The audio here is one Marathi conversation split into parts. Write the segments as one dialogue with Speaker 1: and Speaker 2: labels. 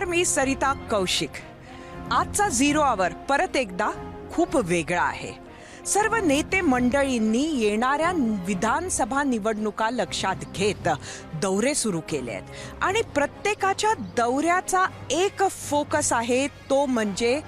Speaker 1: नमस्कार, मी सरिता कौशिक. आजचा झिरो आवर परत एकदा खूप वेगळा आहे. सर्व नेते मंडळींनी येणाऱ्या विधानसभा निवडणुका लक्षात घेत दौरे सुरू केले आहेत आणि प्रत्येकाच्या दौऱ्याचा एक फोकस आहे, तो म्हणजे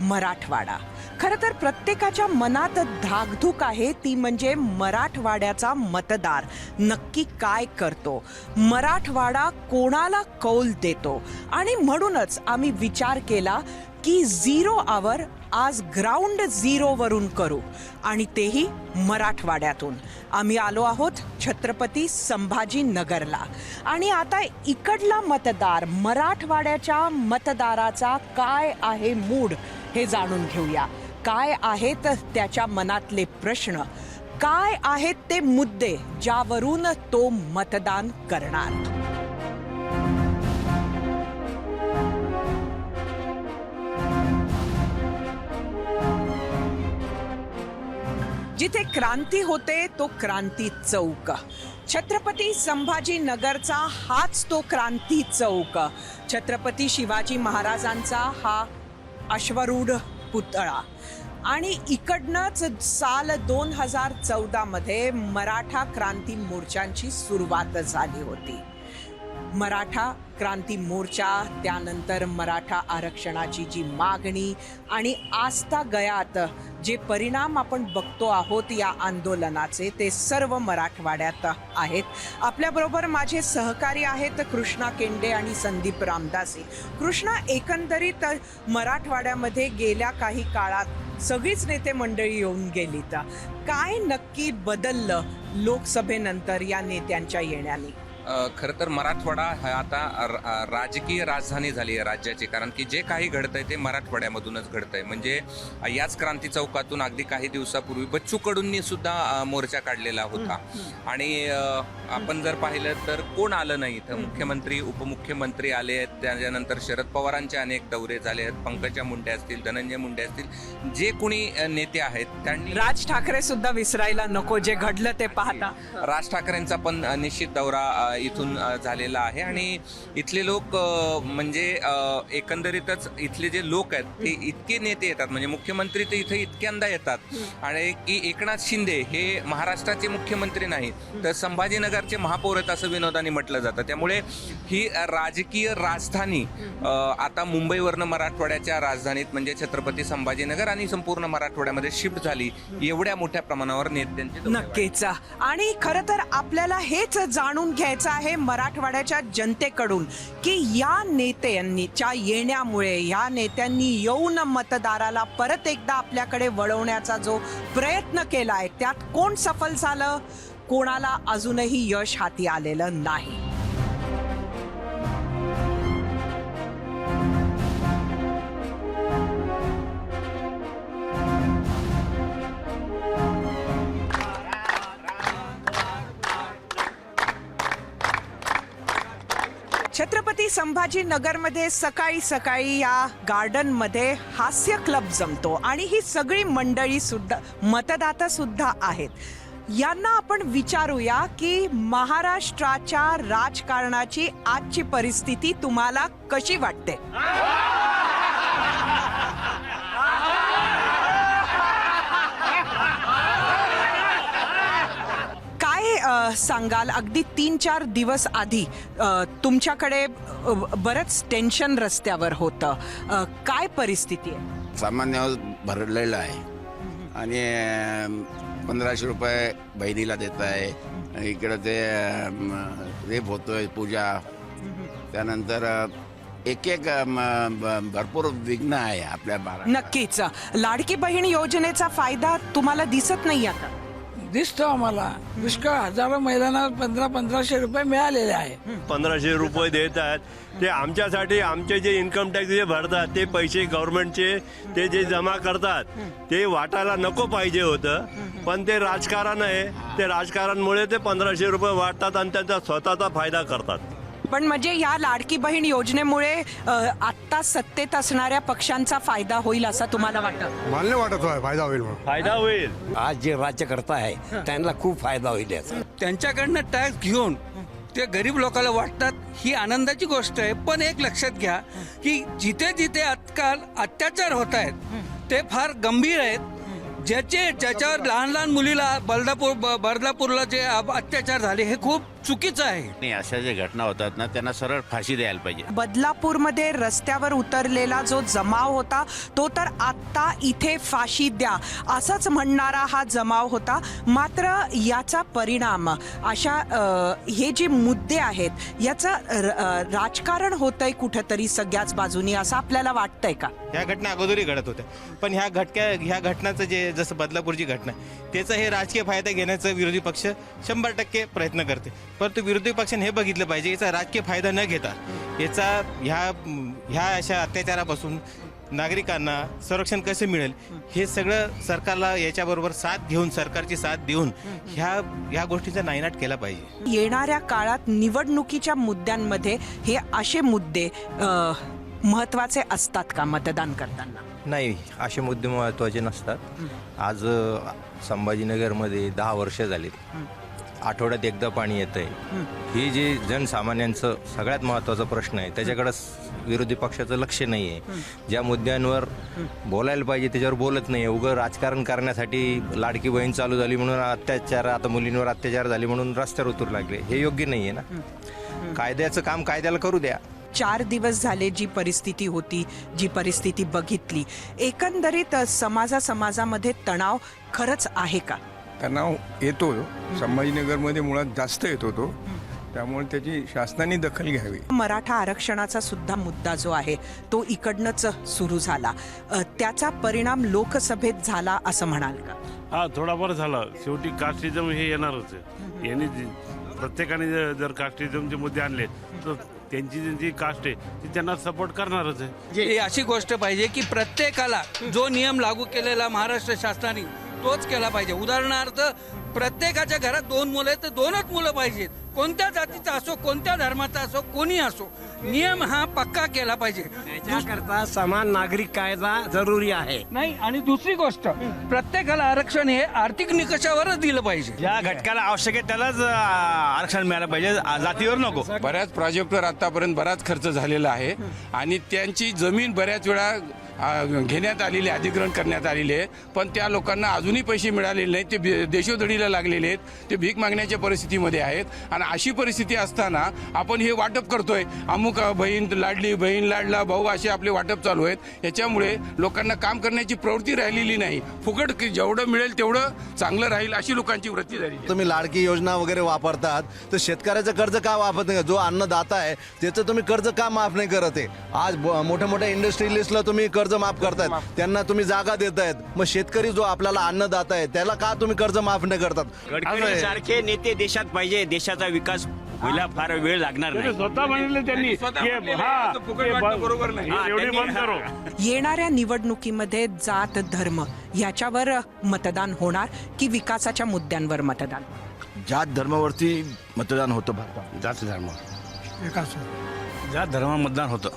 Speaker 1: मराठवाडा. खरं तर प्रत्येकाच्या मनात धाकधूक आहे, ती म्हणजे मराठवाड्याचा मतदार नक्की काय करतो, मराठवाडा कोणाला कौल देतो. आणि म्हणूनच आम्ही विचार केला की झिरो आवर आज ग्राउंड झिरो वरून करू, आणि तेही मराठवाड्यातून. आम्ही आलो आहोत छत्रपती संभाजीनगरला, आणि आता इकडला मतदार, मराठवाड्याच्या मतदाराचा काय आहे मूड हे जाणून घेऊया. काय आहेत त्याच्या मनातले प्रश्न, काय आहेत ते मुद्दे ज्यावरून तो मतदान करणार. जिथे क्रांती होते तो क्रांती चौक. छत्रपती संभाजीनगरचा हाच तो क्रांती चौक. छत्रपती शिवाजी महाराजांचा हा अश्वरूढ पुतळा. आणि इकडनंच साल 2014 मध्ये मराठा क्रांती मोर्चांची सुरुवात झाली होती. मराठा क्रांती मोर्चा, त्यानंतर मराठा आरक्षणाची जी मागणी, आणि आजता गयात जे परिणाम आपण बघतो आहोत या आंदोलनाचे, ते सर्व मराठवाड्यात आहेत. आपल्याबरोबर माझे सहकारी आहेत कृष्णा केंडे आणि संदीप रामदासी. कृष्णा, एकंदरीत मराठवाड्यामध्ये गेल्या काही काळात सगळीच नेते मंडळी येऊन गेलीत. काय नक्की बदललं लोकसभेनंतर या नेत्यांच्या येण्याने?
Speaker 2: खरं तर मराठवाडा हा आता राजकीय राजधानी झाली आहे राज्याची, कारण की जे काही घडतंय ते मराठवाड्यामधूनच घडतंय. म्हणजे याच क्रांती चौकातून अगदी काही दिवसापूर्वी बच्चू कडूंनी सुद्धा मोर्चा काढलेला होता. आणि आपण जर पाहिलं तर कोण आलं नाही, तर मुख्यमंत्री, उपमुख्यमंत्री आले आहेत, त्याच्यानंतर शरद पवारांचे अनेक दौरे झाले आहेत, पंकजा मुंडे असतील, धनंजय मुंडे असतील, जे कोणी नेते आहेत त्यांनी.
Speaker 1: राज ठाकरे सुद्धा विसरायला नको, जे घडलं ते पाहता.
Speaker 2: राज ठाकरेंचा पण निश्चित दौरा इथून झालेला आहे. आणि इथले लोक म्हणजे एकंदरीतच इथले जे लोक आहेत ते इतके नेते येतात, म्हणजे मुख्यमंत्री ते इथे इतक्यांदा येतात, आणि की एकनाथ शिंदे हे महाराष्ट्राचे मुख्यमंत्री नाही तर संभाजीनगरचे महापौर आहेत असं विनोदाने म्हटलं जातं. त्यामुळे ही राजकीय राजधानी आता मुंबईवरनं मराठवाड्याच्या राजधानीत म्हणजे छत्रपती संभाजीनगर आणि संपूर्ण मराठवाड्यामध्ये शिफ्ट झाली. एवढ्या मोठ्या प्रमाणावर नेत्यांचे
Speaker 1: नक्कीच. आणि खरं तर आपल्याला हेच जाणून घ्यायचं आहे मराठवाड्याच्या जनतेकडून की या नेत्यांच्या येण्यामुळे, या नेत्यांनी येऊन मतदाराला परत एकदा आपल्याकडे वळवण्याचा जो प्रयत्न केलाय, त्यात कोण सफल झालं, कोणाला अजूनही यश हाती आलेलं नाही. छत्रपती संभाजीनगरमध्ये सकाळी सकाळी या गार्डनमध्ये हास्य क्लब जमतो, आणि ही सगळी मंडळी सुद्धा, मतदाता सुद्धा आहेत. यांना आपण विचारूया की महाराष्ट्राच्या राजकारणाची आजची परिस्थिती तुम्हाला कशी वाटते? सांगाल? अगदी 3-4 दिवस आधी तुमच्याकडे बरंच टेन्शन रस्त्यावर होतं. काय परिस्थिती आहे?
Speaker 3: सामान्य भरलेलं आहे, आणि 1500 रुपये बहिणीला देत आहे. इकडं ते रेप होतोय, पूजा, त्यानंतर एक भरपूर विघ्न आहे आपल्या महाराष्ट्रात.
Speaker 1: नक्कीच. लाडकी बहीण योजनेचा फायदा तुम्हाला दिसत नाही आता?
Speaker 4: दिसतो आम्हाला. पुष्कळ हजारो महिलांना 1500 रुपये मिळालेले आहे.
Speaker 5: 1500 रुपये देत आहेत ते आमच्यासाठी. आमचे जे इन्कम टॅक्स जे भरतात ते पैसे गव्हर्नमेंटचे ते जे जमा करतात ते वाटायला नको पाहिजे होतं, पण ते राजकारण आहे. ते राजकारणमुळे ते 1500 रुपये वाटतात आणि त्यांचा स्वतःचा फायदा करतात.
Speaker 1: पण म्हणजे या लाडकी बहीण योजनेमुळे आता सत्तेत असणाऱ्या पक्षांचा फायदा होईल असं तुम्हाला वाटतं?
Speaker 6: मला नाही वाटत फायदा होईल म्हणून.
Speaker 5: फायदा होईल.
Speaker 7: आज जे राज्यकर्ता आहे त्यांना खूप फायदा होईल याचा.
Speaker 4: त्यांच्याकडनं टॅक्स घेऊन ते गरीब लोकांना वाटतात,
Speaker 6: ही आनंदाची गोष्ट आहे. पण एक लक्षात घ्या की जिथे जिथे आजकाल अत्याचार होत आहेत ते फार गंभीर आहेत. ज्याच्यावर लहान लहान मुलीला बर्दापूरला जे अत्याचार झाले हे खूप चुकीचं आहे.
Speaker 3: आणि अशा ज्या घटना होतात ना त्यांना सरळ फाशी द्यायला पाहिजे.
Speaker 1: बदलापूरमध्ये रस्त्यावर उतरलेला जो जमाव होता तो तर आत्ता इथे फाशी द्या असंच म्हणणारा हा जमाव होता. मात्र याचा परिणाम अशा हे जे मुद्दे आहेत याचं राजकारण होतंय कुठंतरी सगळ्याच बाजूनी असं आपल्याला वाटतंय का?
Speaker 7: ह्या घटना अगोदरही घडत होत्या, पण ह्या घटनाचं जे जसं बदलापूरची घटना त्याचा हे राजकीय फायदा घेण्याचा विरोधी पक्ष 100% प्रयत्न करते. परंतु विरोधी पक्षाने हे बघितलं पाहिजे याचा राजकीय फायदा न घेता याचा ह्या अशा अत्याचारापासून नागरिकांना संरक्षण कसं मिळेल हे सगळं सरकारला याच्याबरोबर साथ घेऊन सरकारची साथ देऊन ह्या गोष्टींचा नायनाट केला पाहिजे.
Speaker 1: येणाऱ्या काळात निवडणुकीच्या मुद्द्यांमध्ये हे असे मुद्दे महत्वाचे असतात का मतदान करताना?
Speaker 8: नाही, असे मुद्दे महत्त्वाचे नसतात. आज संभाजीनगरमध्ये 10 वर्ष झालीत, आठवड्यात एकदा पाणी येत आहे. हे जे जनसामान्यांचं सगळ्यात महत्त्वाचा प्रश्न आहे त्याच्याकडं विरोधी पक्षाचं लक्ष नाही आहे. ज्या मुद्द्यांवर बोलायला पाहिजे त्याच्यावर बोलत नाही. उगं राजकारण करण्यासाठी लाडकी बहीण चालू झाली म्हणून अत्याचार, आता मुलींवर अत्याचार झाले म्हणून रस्त्यावर उतरू लागले, हे योग्य नाही आहे ना. कायद्याचं काम कायद्याला करू द्या.
Speaker 1: 4 दिवस झाले जी परिस्थिती होती, जी परिस्थिती बघितली, एकंदरीत समाजामध्ये तणाव खरंच आहे का?
Speaker 9: तणाव येतो, संभाजीनगरमध्ये मुळात जास्त येतो तो, त्यामुळे त्याची शासनाने दखल घ्यावी.
Speaker 1: मराठा आरक्षणाचा सुद्धा मुद्दा जो आहे तो इकडनंच सुरू झाला, त्याचा परिणाम लोकसभेत झाला असं म्हणाल का?
Speaker 10: हा, थोडाफार झाला. शेवटी कास्टिझम हे येणारच आहे. यांनी प्रत्येकाने जर कास्टिझमचे मुद्दे आणले तर त्यांची जी कास्ट आहे ती त्यांना सपोर्ट करणारच आहे.
Speaker 6: ही अशी गोष्ट पाहिजे की प्रत्येकाला जो नियम लागू केलेला महाराष्ट्र शासनाने तोच केला पाहिजे. उदाहरणार्थ प्रत्येकाच्या घरात 2 मुलं आहेत तर 2च मुलं पाहिजेत. कोणत्या जातीचा असो, कोणत्या धर्माचा असो, कोणी असो, नियम हा पक्का केला पाहिजे.
Speaker 11: त्याकरता समान नागरिक कायदा जरुरी आहे.
Speaker 6: नाही, आणि दुसरी गोष्ट प्रत्येकाला आरक्षण हे आर्थिक निकषावरच दिलं पाहिजे.
Speaker 11: ज्या घटकाला आवश्यक आहे त्यालाच आरक्षण मिळालं पाहिजे, जातीवर नको.
Speaker 3: बऱ्याच प्रोजेक्टवर आतापर्यंत बराच खर्च झालेला आहे आणि त्यांची जमीन बऱ्याच वेळा घेण्यात आलेली, अधिग्रहण करण्यात आलेले आहे, पण त्या लोकांना अजूनही पैसे मिळालेले नाहीत. ते देशोधडीला लागलेले आहेत, ते भीक मागण्याच्या परिस्थितीमध्ये आहेत. आणि अशी परिस्थिती असताना आपण हे वाटप करतोय, अमुक बहीण लाडली, बहीण लाडला भाऊ, असे आपले वाटप चालू आहेत. याच्यामुळे लोकांना काम करण्याची प्रवृत्ती राहिलेली नाही. फुकट जेवढं मिळेल तेवढं चांगलं राहील अशी लोकांची वृत्ती झाली.
Speaker 12: तुम्ही लाडकी योजना वगैरे वापरतात तर शेतकऱ्याचं कर्ज का वापरत नाही? जो अन्नदाता आहे त्याचं तुम्ही कर्ज का माफ नाही करत आहे? आज मोठ्या मोठ्या इंडस्ट्रियलिस्टला तुम्ही कर्ज माफ करतायत, त्यांना तुम्ही जागा देतायत, मग शेतकरी जो आपल्याला अन्नदाता आहे त्याला का तुम्ही कर्ज माफ नाही करतात?
Speaker 11: गडकरी सारखे नेते देशात पाहिजे, देशाचा विकास व्हायला फार वेळ लागणार नाही.
Speaker 10: स्वतः म्हणले त्यांनी बरोबर नाही, एवढी बंद करो.
Speaker 1: येणाऱ्या निवडणुकीमध्ये जात धर्म ह्याच्यावर मतदान होणार की विकासाच्या मुद्द्यांवर मतदान?
Speaker 12: जात धर्मावरती मतदान होतं भारतात.
Speaker 3: जात धर्म
Speaker 11: ज्या धर्म मतदान होतं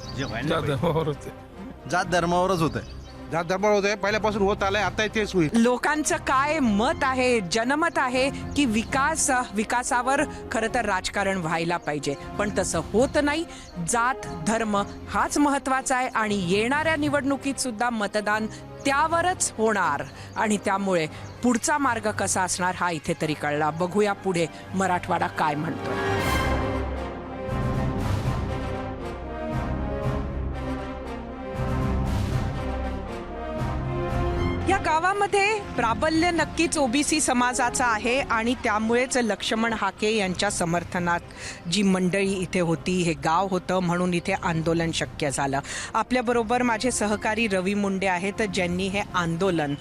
Speaker 12: जात धर्मावरच होत आहे.
Speaker 7: जात धर्मावर होत आहे, पहिल्यापासून होत आलंय, आता तेच होईल.
Speaker 1: लोकांचं काय मत आहे, जनमत आहे की विकासावर खरं तर राजकारण व्हायला पाहिजे, पण तसं होत नाही. जात धर्म हाच महत्वाचा आहे आणि येणाऱ्या निवडणुकीत सुद्धा मतदान त्यावरच होणार आणि त्यामुळे पुढचा मार्ग कसा असणार हा इथे तरी कळला. बघूया पुढे मराठवाडा काय म्हणतोय. या गावामध्ये प्राबल्य नक्कीच ओबीसी समाजाचा आहे आणि त्यामुळेच लक्ष्मण हाके यांच्या समर्थनात जी मंडळी इथे होती, हे गाव होतं म्हणून इथे आंदोलन शक्य झालं. आपल्याबरोबर माझे सहकारी रवी मुंडे आहेत ज्यांनी हे आंदोलन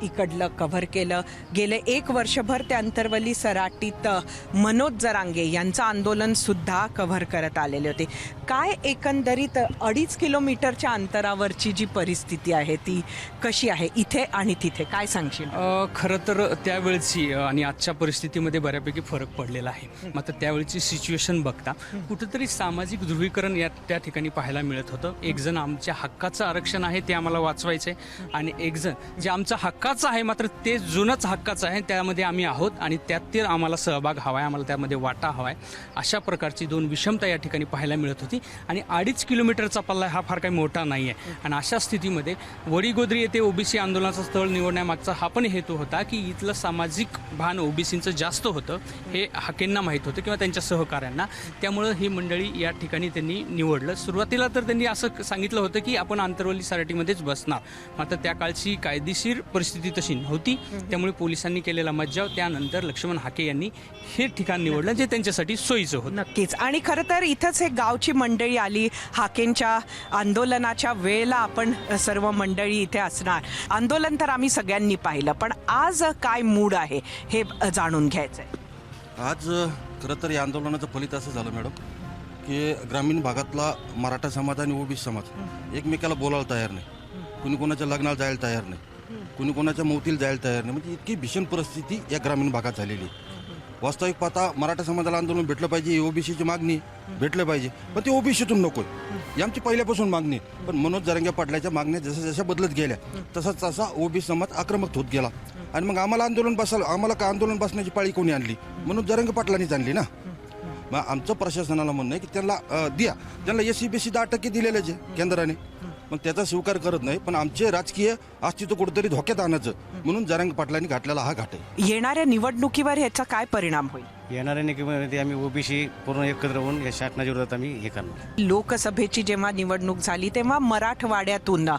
Speaker 1: इकडलं कव्हर केलं. गेले 1 वर्षभर ते अंतरवली सराटीत मनोज जरांगे यांचं आंदोलन सुद्धा कव्हर करत आलेले होते. काय एकंदरीत 2.5 किलोमीटरच्या अंतरावरची जी परिस्थिती आहे ती कशी आहे? इथे आणि तिथे काय सांगशील?
Speaker 13: खरं तर त्यावेळची आणि आजच्या परिस्थितीमध्ये बऱ्यापैकी फरक पडलेला आहे. मात्र त्यावेळची सिच्युएशन बघता कुठंतरी सामाजिक ध्रुवीकरण त्या ठिकाणी पाहायला मिळत होतं. एक जण आमच्या हक्काचं आरक्षण आहे ते आम्हाला वाचवायचं आहे आणि एक जण जे आमचं हक्काचं आहे मात्र ते जुनंच हक्काचं आहे त्यामध्ये आम्ही आहोत आणि त्यातील आम्हाला सहभाग हवा आहे, आम्हाला त्यामध्ये वाटा हवा आहे. अशा प्रकारची दोन विषमता या ठिकाणी पाहायला मिळत होती आणि 2.5 किलोमीटरचा पल्ला हा फार काही मोठा नाही आहे. आणि अशा स्थितीमध्ये वडीगोद्री येथे ओबीसी आंदोलनाचं स्थळ निवडण्यामागचा हा पण हेतू होता की इथलं सामाजिक भान ओबीसींचं जास्त होतं हे हाकेंना माहीत होतं किंवा त्यांच्या सहकाऱ्यांना. त्यामुळं ही मंडळी या ठिकाणी त्यांनी निवडलं. सुरुवातीला तर त्यांनी असं सांगितलं होतं की आपण आंतरवली सारटीमध्येच बसणार, मात्र त्या काळची कायदेशीर परिस्थिती तशी नव्हती. त्यामुळे पोलिसांनी केलेला मज्जाव त्यानंतर लक्ष्मण हाके यांनी हे ठिकाण निवडलं जे त्यांच्यासाठी सोयीचं होतं.
Speaker 1: नक्कीच. आणि खरं तर इथंच एक गावची मंडळी आली. हाकेंच्या आंदोलनाच्या वेळेला आपण सर्व मंडळी इथे असणार. आंदोलन तर आम्ही सगळ्यांनी पाहिलं, पण आज काय मूड आहे हे जाणून घ्यायचंय.
Speaker 14: आज खरं तर या आंदोलनाचं फलित असं झालं मॅडम की ग्रामीण भागातला मराठा समाज आणि ओबीसी समाज एकमेकाला बोलायला तयार नाही, कुणी कोणाच्या लग्नाला जायला तयार नाही, कुणी कोणाच्या मौतीला जायला तयार नाही. म्हणजे इतकी भीषण परिस्थिती या ग्रामीण भागात झालेली आहे. वास्तविक पाहता मराठा समाजाला आंदोलन भेटलं पाहिजे, ही ओबीसीची मागणी भेटलं पाहिजे, पण ते ओबीसीतून नको आहे. ही आमची पहिल्यापासून मागणी. पण मनोज जरांगे पाटलाच्या मागण्या जशा जशा बदलत गेल्या तसा ओबीसी समाज आक्रमक होत गेला आणि मग आम्हाला आंदोलन बसण्याची पाळी कोणी आणली? मनोज जरांगे पाटलांनीच आणली ना. मग आमचं प्रशासनाला म्हणणं आहे की त्यांना द्या, त्यांना SC/BC 10% दिलेलंच आहे केंद्राने, मग त्याचा स्वीकार करत नाही. पण आमचे राजकीय अस्तित्व कुठेतरी धोक्यात आणायचं म्हणून जरांगे पाटलांनी घातलेला हा घाट आहे.
Speaker 1: येणाऱ्या निवडणुकीवर ह्याचा काय परिणाम होईल?
Speaker 15: येणाऱ्या निवडणुकीमध्ये आम्ही ओबीसी पूर्ण एकत्र होऊन या शासनाच्या विरोधात आम्ही हे करणार.
Speaker 1: लोकसभेची जेव्हा निवडणूक झाली तेव्हा मराठवाड्यातून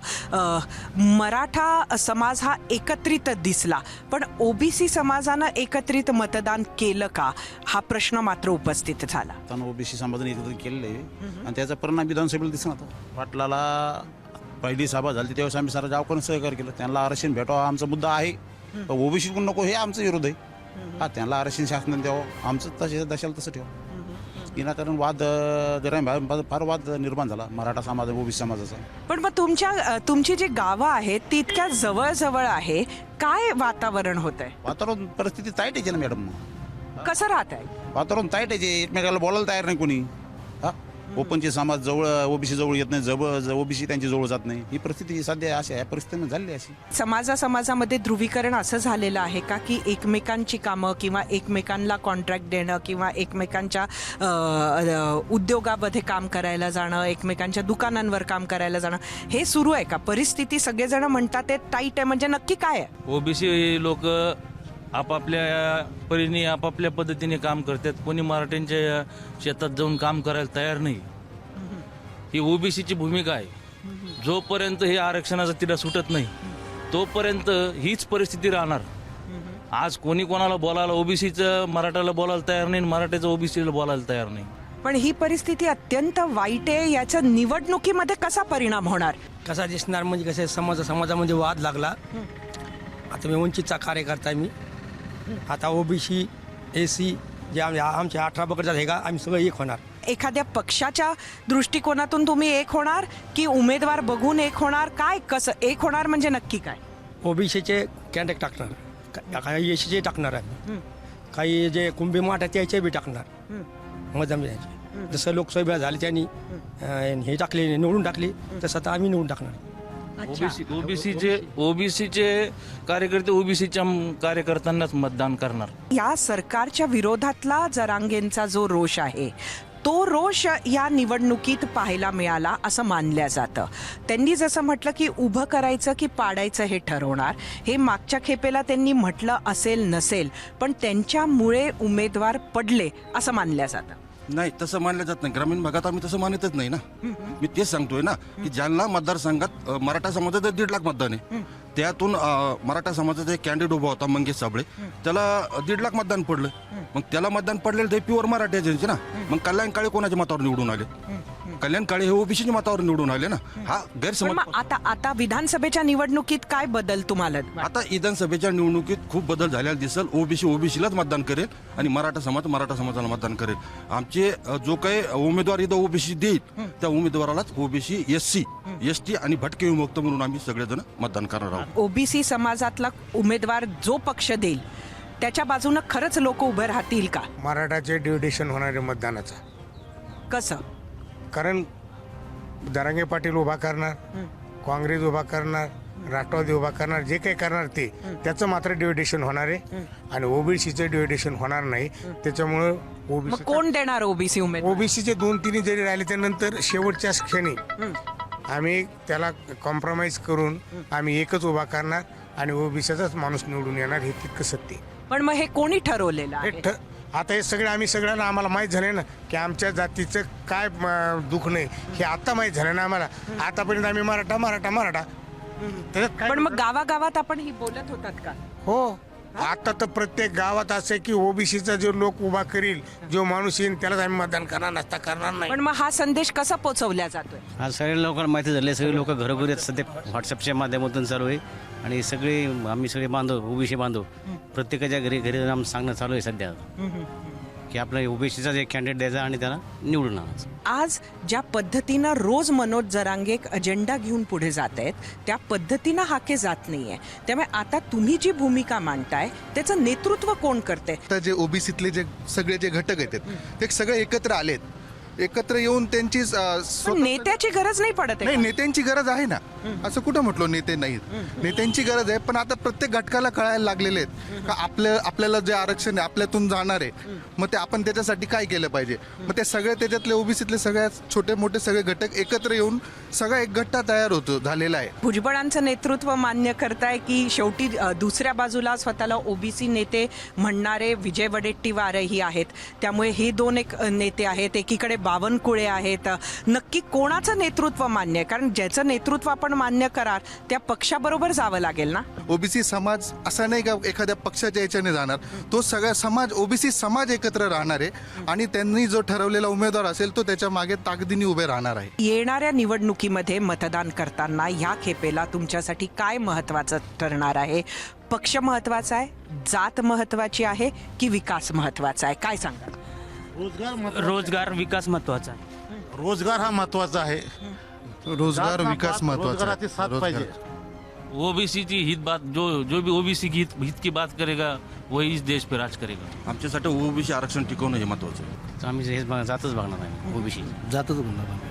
Speaker 1: मराठा समाज हा एकत्रित दिसला, पण ओबीसी समाजानं एकत्रित मतदान केलं का हा प्रश्न मात्र उपस्थित झाला.
Speaker 15: ओबीसी समाजाने एकत्रित केलेलं आहे आणि त्याचा परिणाम विधानसभेला दिसून आता. पाटलाला पहिली सभा झाली त्यावेळेस आम्ही सारा गावकऱ्यांनी सहकार्य केलं. त्यांना आरक्षण भेटावं आमचा मुद्दा आहे, ओबीसी कोण नको हे आमचा विरोध आहे. हा त्यांना आरक्षण शासनाने द्यावं, आमचं तसे दशाला तसं ठेवा. विनाकारण फार वाद निर्माण झाला मराठा समाज ओबीसी समाजाचा.
Speaker 1: पण मग तुमची जी गावं आहेत ती इतक्या जवळ आहे, काय वातावरण होत आहे?
Speaker 15: वातावरण परिस्थिती ताईट आहे ना मॅडम.
Speaker 1: कसं राहत आहे
Speaker 15: वातावरण ताईट आहे, एकमेकाला बोलायला तयार नाही कोणी. हा ओपनचे समाज जवळ ओबीसी जवळ येत नाही, जवळ ओबीसी त्यांच्या जवळ जात नाही. ही परिस्थिती सध्या अशी आहे, परिस्थिती झाली अशी.
Speaker 1: समाजामध्ये ध्रुवीकरण असं झालेलं आहे का की एकमेकांची कामं किंवा एकमेकांना कॉन्ट्रॅक्ट देणं किंवा एकमेकांच्या उद्योगामध्ये काम करायला जाणं, एकमेकांच्या दुकानांवर काम करायला जाणं हे सुरू आहे का? परिस्थिती सगळेजण म्हणतात ते टाईट आहे, म्हणजे नक्की काय आहे?
Speaker 16: ओबीसी लोक आपापल्या परीने आपापल्या पद्धतीने काम करतात. कोणी मराठ्यांच्या शेतात जाऊन काम करायला तयार नाही. ही ओबीसीची भूमिका आहे. जोपर्यंत हे आरक्षणाचा तिला सुटत नाही तोपर्यंत हीच परिस्थिती राहणार. आज कोणी कोणाला बोलायला ओबीसीचं मराठाला बोलायला तयार नाही, मराठ्याचं ओबीसीला बोलायला तयार नाही.
Speaker 1: पण ही परिस्थिती अत्यंत वाईट आहे. याच्या निवडणुकीमध्ये कसा परिणाम होणार?
Speaker 6: कसा दिसणार म्हणजे कसं समाजामध्ये वाद लागला. आता मी वंचितचा कार्यकर्ता आहे. मी आता ओबीसी SC जे आमचे 18 बकडचा आहे का आम्ही सगळं एक होणार.
Speaker 1: एखाद्या पक्षाच्या दृष्टिकोनातून तुम्ही एक होणार की उमेदवार बघून एक होणार? काय कसं एक होणार म्हणजे नक्की काय?
Speaker 6: ओबीसीचे कॅन्डॅक्ट टाकणार, काही SCचे टाकणार आहे, काही जे कुंभी माठ आहे त्याचे बी टाकणार मधम यायचे. जसं लोकसभा झाली त्यांनी हे टाकले निवडून टाकली तसं आता आम्ही निवडून टाकणार.
Speaker 16: ओबीसीचे कार्यकर्ते ओबीसीच्या कार्यकर्त्यांनाच मतदान करणार.
Speaker 1: या सरकारच्या विरोधातला जरांगेंचा जो रोष आहे तो रोष या निवडणुकीत पाहायला मिळाला असं मानलं जातं. त्यांनी जसं म्हटलं की उभं करायचं की पाडायचं हे ठरवणार. हे मागच्या खेपेला त्यांनी म्हटलं असेल नसेल, पण त्यांच्यामुळे उमेदवार पडले असं मानलं जातं.
Speaker 14: नाही, तसं मानलं जात नाही. ग्रामीण भागात आम्ही तसं मानतच नाही ना. मी तेच सांगतोय ना की जालना मतदारसंघात मराठा समाजाचं 1.5 लाख मतदान आहे. त्यातून मराठा समाजाचा एक कॅन्डिडेट उभा होता मंगेश साबळे, त्याला 1.5 लाख मतदान पडलं. मग त्याला मतदान पडलेलं ते प्युअर मराठ्याचे ना. मग कल्याण काळे कोणाच्या मतावर निवडून आले? कल्याण काळे हे ओबीसीच्या मतावर निवडून आले ना, हा
Speaker 1: पण
Speaker 14: गैरसमज.
Speaker 1: मग आता विधानसभेच्या निवडणुकीत काय बदल तुम्हाला
Speaker 14: आता विधानसभेच्या निवडणुकीत खूप बदल झालेला दिसेल. ओबीसीलाच मतदान करेल आणि मराठा समाजाला मतदान करेल. आमचे जो काही उमेदवार इथं ओबीसी देईल त्या उमेदवारालाच ओबीसी SC ST आणि भटके विमुक्त म्हणून आम्ही सगळेजण मतदान करणार आहोत.
Speaker 1: ओबीसी समाजातला उमेदवार जो पक्ष देईल त्याच्या बाजूनं खरंच लोक उभे राहतील का?
Speaker 17: मराठाचे डिव्हिडेशन होणारे मतदानाचं
Speaker 1: कसं?
Speaker 17: कारण दरांगे पाटील उभा करणार, काँग्रेस उभा करणार, राष्ट्रवादी उभा करणार, जे काही करणार ते त्याचं मात्र डिव्हिडेशन होणार आहे आणि ओबीसीचं डिव्हिडेशन होणार नाही. त्याच्यामुळं
Speaker 1: मग कोण देणार ओबीसी उमेदवार?
Speaker 17: ओबीसीचे 2-3 जरी राहिले त्यानंतर शेवटच्या क्षणी आम्ही त्याला कॉम्प्रोमाइज करून आम्ही एकच उभा करणार आणि ओबीसीचाच माणूस निवडून येणार, हे तितकं सत्य.
Speaker 1: पण मग हे कोणी ठरवलेलं आहे?
Speaker 17: आता हे सगळे आम्ही सगळ्यांना आम्हाला माहीत झाले ना की आमच्या जातीचं काय दुःख नाही हे आता माहीत झालं ना आम्हाला. आतापर्यंत आम्ही मराठा मराठा मराठा.
Speaker 1: पण मग गावागावात आपण ही बोलत होतात का?
Speaker 17: हो, आता तर प्रत्येक गावात असं आहे की ओबीसीचा जो लोक उभा करील, जो माणूस येईल त्यालाच आम्ही मतदान करणार, नसता करणार नाही.
Speaker 1: पण मग हा संदेश कसा पोहोचवला जातोय?
Speaker 18: आज सगळ्या लोकांना माहिती झाले, सगळे लोक घरोघरी सध्या व्हॉट्सअपच्या माध्यमातून चालू आहे आणि सगळे आम्ही सगळे बांधव ओबीसी बांधव प्रत्येकाच्या घरी जाऊन सांगणं चालू आहे सध्या की आपला ओबीसीचा एक कॅन्डिडेट द्यायचा आणि त्याला निवडून आणायचं.
Speaker 1: आज ज्या पद्धतीनं रोज मनोज जरांगे एक अजेंडा घेऊन पुढे जात आहेत त्या पद्धतीनं हाके जात नाहीये. त्यामुळे आता तुम्ही जी भूमिका मांडताय त्याचं नेतृत्व कोण करते?
Speaker 19: आता जे ओबीसीतले जे सगळे जे घटक आहेत ते सगळे एकत्र आलेत, एकत्र येऊन त्यांची
Speaker 1: नेत्याची गरज नाही पडत
Speaker 19: नाही. नेत्यांची गरज आहे ना, असं कुठं म्हटलो नेते नाहीत, नेत्यांची गरज आहे. पण आता प्रत्येक घटकाला कळायला लागलेले आहेत का आपल्याला जे आरक्षण आहे आपल्यातून जाणार आहे, मग ते आपण त्याच्यासाठी काय केलं पाहिजे. मग ते सगळे त्याच्यातले ओबीसीतले सगळ्यात छोटे मोठे सगळे घटक एकत्र येऊन सगळा एक गट्टा तयार होतो झालेला आहे.
Speaker 1: भुजबळांचं नेतृत्व मान्य करताय की शेवटी दुसऱ्या बाजूला स्वतःला ओबीसी नेते म्हणणारे विजय वडेट्टीवारही आहेत, त्यामुळे हे दोन एक नेते आहेत, एकीकडे बावनकुळे आहेत. नक्की कोणाचं नेतृत्व मान्य आहे? कारण ज्याचं नेतृत्व आपण मान्य करार त्या पक्षाबरोबर जावं लागेल ना.
Speaker 19: ओबीसी समाज असा नाही का एखाद्या पक्षाच्या याच्याने जाणार, तो सगळा समाज ओबीसी समाज एकत्र राहणार आहे आणि त्यांनी जो ठरवलेला उमेदवार असेल तो त्याच्या मागे ताकदीने उभे राहणार आहे.
Speaker 1: येणाऱ्या निवडणुकीमध्ये मतदान करताना ह्या खेपेला तुमच्यासाठी काय महत्वाचं ठरणार आहे? पक्ष महत्वाचा आहे, जात महत्वाची आहे की विकास महत्वाचा आहे? काय सांगा?
Speaker 18: रोजगार विकास महत्वाचा आहे.
Speaker 9: रोजगार हा महत्वाचा आहे. रोजगार विकास महत्वाचा आहे.
Speaker 16: ओबीसी की हित बात जो भी ओबीसी की हित की बात करेगा वही इस देश पे राज करेगा.
Speaker 14: आमच्यासाठी ओबीसी आरक्षण टिकवणं हे महत्वाचं आहे.
Speaker 18: आम्ही हे जातच बघणार आहे, ओबीसी जातच बघणार आहे.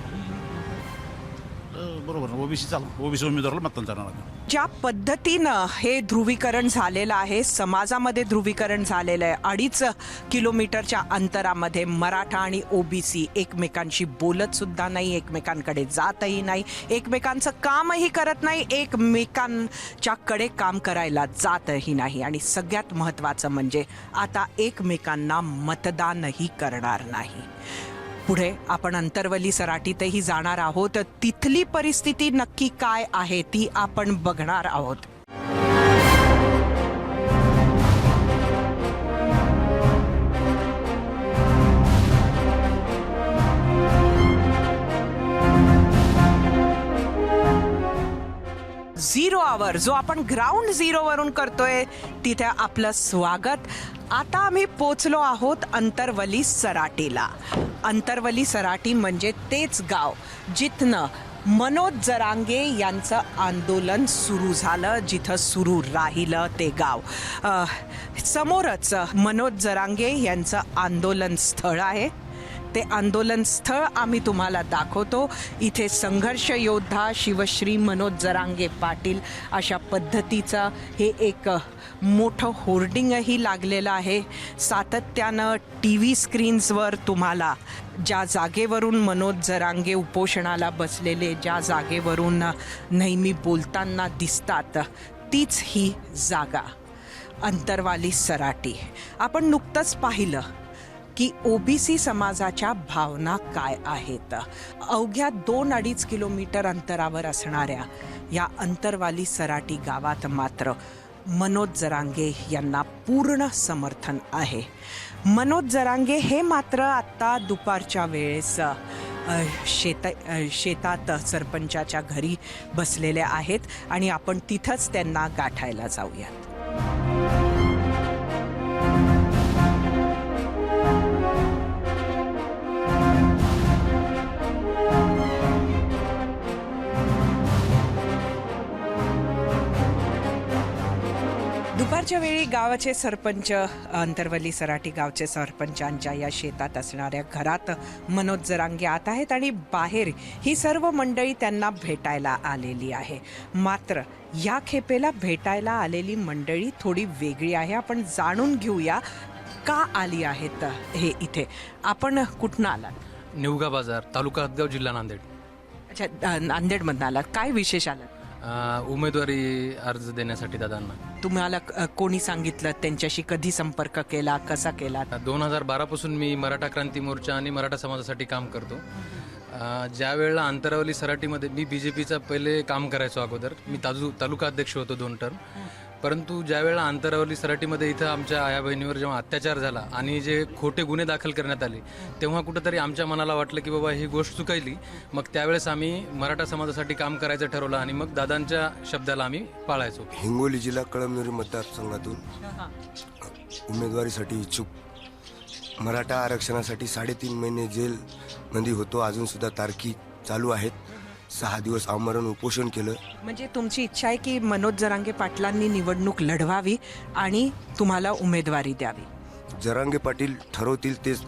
Speaker 15: बरोबर, ओबीसी चालू, ओबीसी उमेदवाराला मतदान करणार.
Speaker 1: ज्या पद्धतीनं हे ध्रुवीकरण झालेलं आहे, समाजामध्ये ध्रुवीकरण झालेलं आहे, 2.5 किलोमीटरच्या अंतरामध्ये मराठा आणि ओबीसी एकमेकांशी बोलत सुद्धा नाही, एकमेकांकडे जातही नाही, एकमेकांचं कामही करत नाही, एकमेकांच्या कडे काम करायला जातही नाही आणि सगळ्यात महत्त्वाचं म्हणजे आता एकमेकांना मतदानही करणार नाही. पुढे आपण अंतरवली सराटीतही जाणार आहोत. तिथली परिस्थिती नक्की काय आहे ती आपण बघणार आहोत. झिरो आवर जो आपण ग्राउंड झिरो वरून करतोय तिथे आपलं स्वागत. आता आम्ही पोचलो आहोत अंतरवली सराटीला. अंतरवली सराटी म्हणजे तेच गाव जिथनं मनोज जरांगे यांचं आंदोलन सुरू झालं, जिथं सुरू राहिलं ते गाव. समोरच मनोज जरांगे यांचं आंदोलन स्थळ आहे. ते आंदोलन स्थळ आम्ही तुम्हाला दाखवतो. इथे संघर्ष योद्धा शिवश्री मनोज जरांगे पाटील अशा पद्धतीचं हे एक मोठं होर्डिंगही लागलेलं आहे. सातत्यानं TV स्क्रीन्सवर तुम्हाला ज्या जागेवरून मनोज जरांगे उपोषणाला बसलेले, ज्या जागेवरून नेहमी बोलताना दिसतात, तीच ही जागा अंतरवाली सराटी. आपण नुकतंच पाहिलं की ओबीसी समाजाच्या भावना काय आहेत. अवघ्या 2-2.5 किलोमीटर अंतरावर असणाऱ्या या अंतरवाली सराटी गावात मात्र मनोज जरांगे यांना पूर्ण समर्थन आहे. मनोज जरांगे हे मात्र आत्ता दुपारच्या वेळेस शेतात सरपंचाच्या घरी बसलेले आहेत आणि आपण तिथंच त्यांना गाठायला जाऊयात. दुपारच्या वेळी गावाचे सरपंच, अंतरवली सराटी गावचे सरपंचांच्या या शेतात असणाऱ्या घरात मनोज जरांगे आत आहेत आणि बाहेर ही सर्व मंडळी त्यांना भेटायला आलेली आहे. मात्र या खेपेला भेटायला आलेली मंडळी थोडी वेगळी आहे. आपण जाणून घेऊया का आली आहेत हे इथे. आपण कुठनं आलात?
Speaker 20: निवगा बाजार, तालुका हदगाव, जिल्हा नांदेड.
Speaker 1: अच्छा, नांदेडमधनं आलात. काय विशेष आलात?
Speaker 20: उमेदवारी अर्ज देण्यासाठी दादांना.
Speaker 1: तुम्हाला कोणी सांगितलं? त्यांच्याशी कधी संपर्क केला? कसा केला?
Speaker 20: 2012 पासून मी मराठा क्रांती मोर्चा आणि मराठा समाजासाठी काम करतो. ज्या वेळेला अंतरावली सराटीमध्ये मी BJPचा पहिले काम करायचो. अगोदर मी तालुका अध्यक्ष होतो 2 टर्म. परंतु ज्या वेळेला अंतरावली सराटीमध्ये इथं आमच्या आया बहिणीवर जेव्हा अत्याचार झाला आणि जे खोटे गुन्हे दाखल करण्यात आले, तेव्हा कुठंतरी आमच्या मनाला वाटलं की बाबा ही गोष्ट चुकायली. मग त्यावेळेस आम्ही मराठा समाजासाठी काम करायचं ठरवलं आणि मग दादांच्या शब्दाला आम्ही पाळायचो.
Speaker 21: हिंगोली जिल्हा कळमनुरी मतदारसंघातून उमेदवारीसाठी इच्छुक. मराठा आरक्षणासाठी 3.5 महिने जेलमध्ये होतो. अजून सुद्धा तारखी चालू आहेत. 6 दिवस आमरण उपोषण केलं.
Speaker 1: म्हणजे तुमची इच्छा आहे की मनोज जरांगे पाटलांनी निवडणूक लढवावी आणि तुम्हाला उमेदवारी द्यावी?
Speaker 21: जरांगे पाटील ठरवतील तेच,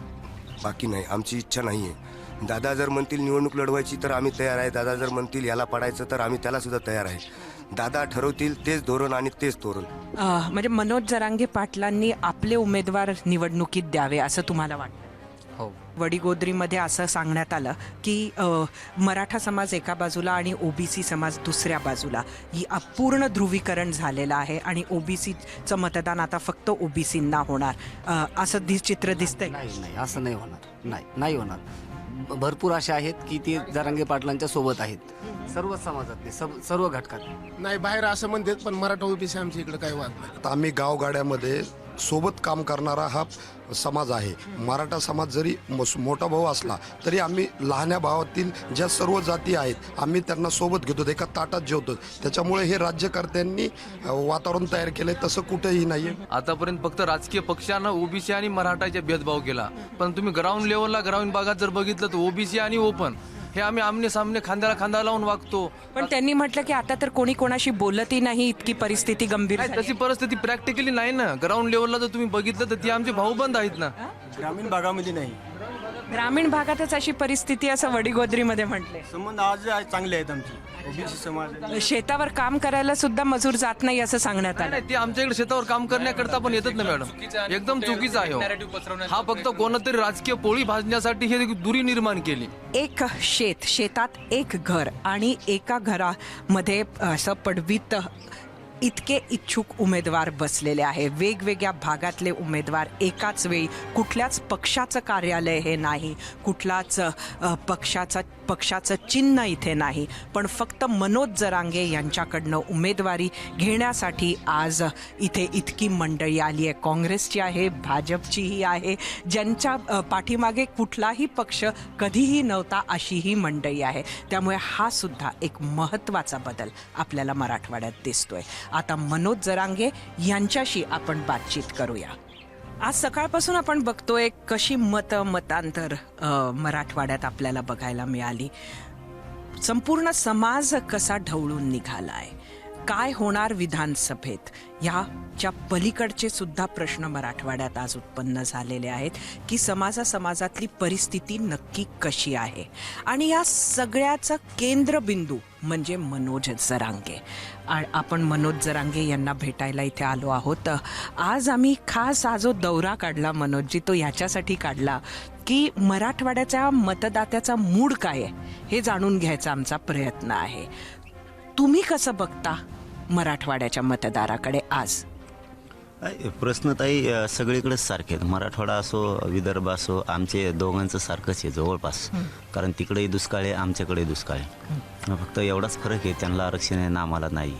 Speaker 21: बाकी नाही. आमची इच्छा नाही आहे. दादा जर म्हणतील निवडणूक लढवायची तर आम्ही तयार आहे. दादा जर म्हणतील याला पडायचं तर आम्ही त्याला सुद्धा तयार आहे. दादा ठरवतील तेच धोरण आणि तेच तोरण.
Speaker 1: म्हणजे मनोज जरांगे पाटलांनी आपले उमेदवार निवडणुकीत द्यावे असं तुम्हाला वाटतं?
Speaker 20: हो.
Speaker 1: वडीगोद्रीमध्ये असं सांगण्यात आलं की मराठा समाज एका बाजूला आणि OBC समाज दुसऱ्या बाजूला. ही अपूर्ण ध्रुवीकरण झालेलं आहे आणि OBCचं मतदान आता फक्त OBCंना होणार, असं चित्र दिसतंय.
Speaker 22: नाही, असं नाही होणार. नाही होणार. भरपूर अशा आहेत की ते जरांगे पाटलांच्या सोबत आहेत, सर्व समाजातले, सर्व घटकात.
Speaker 23: नाही, बाहेर असं म्हणतात, पण मराठा OBC आमच्या इकडे काही वाद नाही.
Speaker 24: आम्ही गावगाड्यामध्ये सोबत काम करणारा हा समाज आहे. मराठा समाज जरी मोठा भाऊ असला तरी आम्ही लहान्या भावातील ज्या सर्व जाती आहेत आम्ही त्यांना सोबत घेतो, एका ताटात जेवतो. त्याच्यामुळे हे राज्यकर्त्यांनी वातावरण तयार केलंय, तसं कुठेही नाहीये.
Speaker 20: आतापर्यंत फक्त राजकीय पक्षानं OBC आणि मराठाचे भेदभाव केला, पण तुम्ही ग्राउंड लेवलला, ग्रामीण भागात जर बघितलं तर OBC आणि ओपन हे आम्ही आमने सामने खांद्याला खांदा लावून वागतो.
Speaker 1: पण त्यांनी म्हटलं की आता तर कोणी कोणाशी बोलतही नाही, इतकी परिस्थिती गंभीर
Speaker 20: आहे. तशी परिस्थिती प्रॅक्टिकली नाही ना. ग्राउंड लेवलला जर तुम्ही बघितलं तर ती आमचे भाऊबंद आहेत ना.
Speaker 22: ग्रामीण भागामध्ये नाही.
Speaker 1: ग्रामीण भागातच अशी परिस्थिती असं वडीगोद्रीमध्ये म्हटले.
Speaker 22: संबंध आज चांगले आहेत आमचे. OBC समाज
Speaker 1: शेतावर काम करायला सुद्धा मजूर जात नाही असं सांगण्यात आलं.
Speaker 20: नाही, ते आमच्या इकडे शेतावर काम करण्याकरता पण येतात ना मॅडम. एकदम चुकीचं आहे. हा फक्त कोणतरी राजकीय पोळी भाजण्यासाठी हे दुरी निर्माण केली.
Speaker 1: एक शेतात एक घर आणि एका घरामध्ये असं पडवीत इतके इच्छुक उमेदवार बसलेले आहे. वेगवेगळ्या भागातले उमेदवार एकाच वेळी. कुठल्याच पक्षाचं कार्यालय हे नाही, कुठलाच पक्षाचं चिन्ह इथे नाही, पण फक्त मनोज जरांगे यांच्याकडनं उमेदवारी घेण्यासाठी आज इथे इतकी मंडळी आली आहे. काँग्रेसची आहे, भाजपचीही आहे, ज्यांच्या पाठीमागे कुठलाही पक्ष कधीही नव्हता अशी ही मंडळी आहे. त्यामुळे हा सुद्धा एक महत्त्वाचा बदल आपल्याला मराठवाड्यात दिसतोय. आता मनोज जरांगे यांच्याशी आपण बातचीत करूया. आज सकाळपासून आपण बघतोय कशी मतांतर मराठवाड्यात आपल्याला बघायला मिळाली. संपूर्ण समाज कसा ढवळून निघालाय. काय होणार विधानसभेत याच्या पलीकडचे सुद्धा प्रश्न मराठवाड्यात आज उत्पन्न झालेले आहेत की समाजातली परिस्थिती नक्की कशी आहे. आणि या सगळ्याचा केंद्रबिंदू म्हणजे मनोज जरांगे. आपण मनोज जरांगे यांना भेटायला इथे आलो आहोत. आज आम्ही खास हा जो दौरा काढला मनोजजी, तो ह्याच्यासाठी काढला की मराठवाड्याच्या मतदात्याचा मूड काय आहे हे जाणून घ्यायचा आमचा प्रयत्न आहे. तुम्ही कसं बघता मराठवाड्याच्या मतदाराकडे आज?
Speaker 25: प्रश्न ताई सगळीकडेच सारखे आहेत. मराठवाडा असो, विदर्भ असो, आमचे दोघांचं सारखंच आहे जवळपास. कारण तिकडेही दुष्काळ आहे, आमच्याकडे दुष्काळ आहे. फक्त एवढाच फरक आहे, त्यांना आरक्षण आहे ना आम्हाला नाही.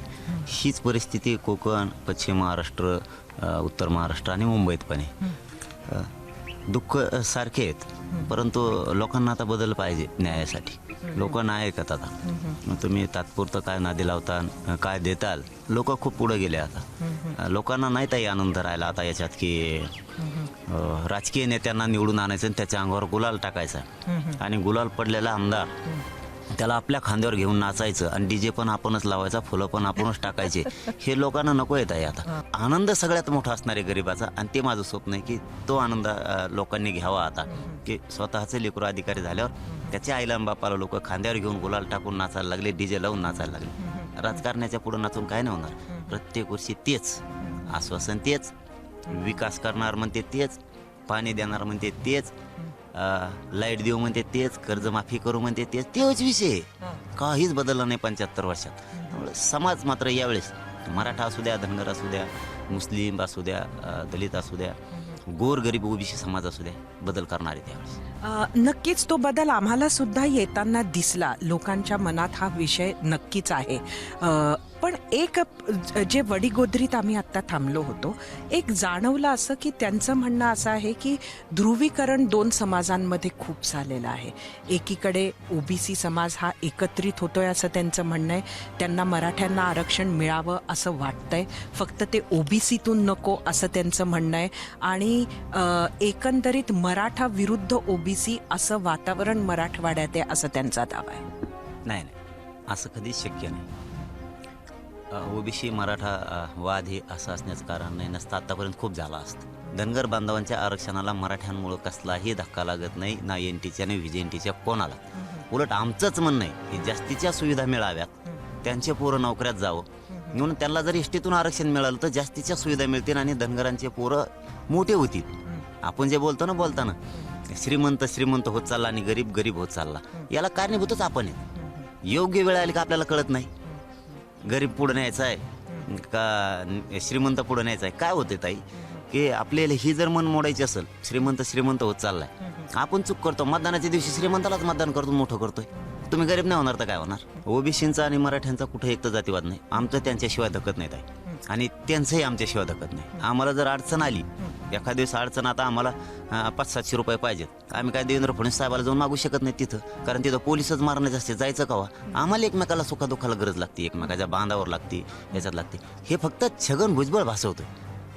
Speaker 25: हीच परिस्थिती कोकण, पश्चिम महाराष्ट्र, उत्तर महाराष्ट्र आणि मुंबईत पण आहे. दुःख सारखे आहेत, परंतु लोकांना आता बदल पाहिजे न्यायासाठी. लोक नाही ऐकत आता. तुम्ही तात्पुरतं काय नादी लावता, काय देताल. लोक खूप पुढे गेले आता. लोकांना नाही ताई आनंद राहिला आता याच्यात की राजकीय नेत्यांना निवडून आणायचं आणि त्याच्या अंगावर गुलाल टाकायचा आणि गुलाल पडलेला आमदार त्याला आपल्या खांद्यावर घेऊन नाचायचं आणि डीजे पण आपणच लावायचा, फुलं पण आपणच टाकायचे. हे लोकांना नको येत आहे आता. आनंद सगळ्यात मोठा असणार आहे गरिबाचा आणि ते माझं स्वप्न आहे की तो आनंद लोकांनी घ्यावा आता, की स्वतःचे लेकरू अधिकारी झाल्यावर त्याच्या आईला आणि बापाला लोक खांद्यावर घेऊन गुलाल टाकून नाचायला लागले, डीजे लावून नाचायला लागले. राजकारण्याच्या पुढे नाचून काय नाही होणार. प्रत्येक वर्षी तेच आश्वासन, तेच विकास करणार म्हणते, तेच पाणी देणार म्हणते, तेच लाईट देऊ म्हणते, तेच कर्जमाफी करू म्हणते, तेच विषय. काहीच बदललं नाही 75 वर्षात. त्यामुळे समाज मात्र यावेळेस मराठा असू द्या, धनगर असू द्या, मुस्लिम असू द्या, दलित असू द्या, गोरगरीब ओबीसी समाज असू द्या, बदल करणार आहे त्यावेळेस.
Speaker 1: नक्कीच तो बदल आम्हाला सुद्धा येताना दिसला. लोकांच्या मनात हा विषय नक्कीच आहे. पण एक जे वडीगोद्रीत आम्ही आत्ता थांबलो होतो, एक जाणवलं असं की त्यांचं म्हणणं असं आहे की ध्रुवीकरण 2 समाजांमध्ये खूप झालेलं आहे. एकीकडे ओबीसी समाज हा एकत्रित होतोय असं त्यांचं म्हणणं आहे. त्यांना मराठ्यांना आरक्षण मिळावं असं वाटतंय, फक्त ते ओबीसीतून नको असं त्यांचं म्हणणं आहे. आणि एकंदरीत मराठा विरुद्ध ओबीसी असं वातावरण मराठवाड्यात आहे असं त्यांचा दावा आहे.
Speaker 25: नाही, असं कधीच शक्य नाही. ओबीसी मराठा वाद हे असं असण्याचं कारण नाही. नसतं आतापर्यंत खूप झाला असतं. धनगर बांधवांच्या आरक्षणाला मराठ्यांमुळं कसलाही धक्का लागत नाही, ना एनटीच्या ना व्हीजेएनटीच्या कोणाला. उलट आमचंच म्हणणं आहे की जास्तीच्या सुविधा मिळाव्यात, त्यांचे पोरं नोकऱ्यात जावं म्हणून. त्यांना जर एसटीतून आरक्षण मिळालं तर जास्तीच्या सुविधा मिळतील आणि धनगरांचे पोरं मोठे होतील. आपण जे बोलतो ना बोलताना श्रीमंत श्रीमंत होत चालला आणि गरीब गरीब होत चालला, याला कारणीभूतच आपण आहे. योग्य वेळ आली का आपल्याला कळत नाही गरीब पुढं न्यायचा आहे का श्रीमंत पुढं न्यायचा आहे. काय होते ताई की आपल्याला ही जर मन मोडायची असेल, श्रीमंत होत चाललाय, आपण चूक करतो. मतदानाच्या दिवशी श्रीमंतालाच मतदान करतो, मोठं करतोय. तुम्ही गरीब नाही होणार तर काय होणार. ओबीसींचा आणि मराठ्यांचा कुठे एक तर जातीवाद नाही. आमचं त्यांच्याशिवाय धकत नाही ताई आणि त्यांचंही आमच्याशिवाय धकत नाही. आम्हाला जर अडचण आली, एखाद्या दिवस अडचण, आता आम्हाला 500-700 रुपये पाहिजेत, आम्ही काय देवेंद्र फडणवीस साहेबाला जाऊन मागू शकत नाही तिथं, कारण तिथं पोलिसच मारण्याचं असते. जायचं कवा. आम्हाला एकमेकाला सुखादुखाला गरज लागते, एकमेकाच्या बांधावर लागते, याच्यात लागते. हे फक्त छगन भुजबळ भासवतोय.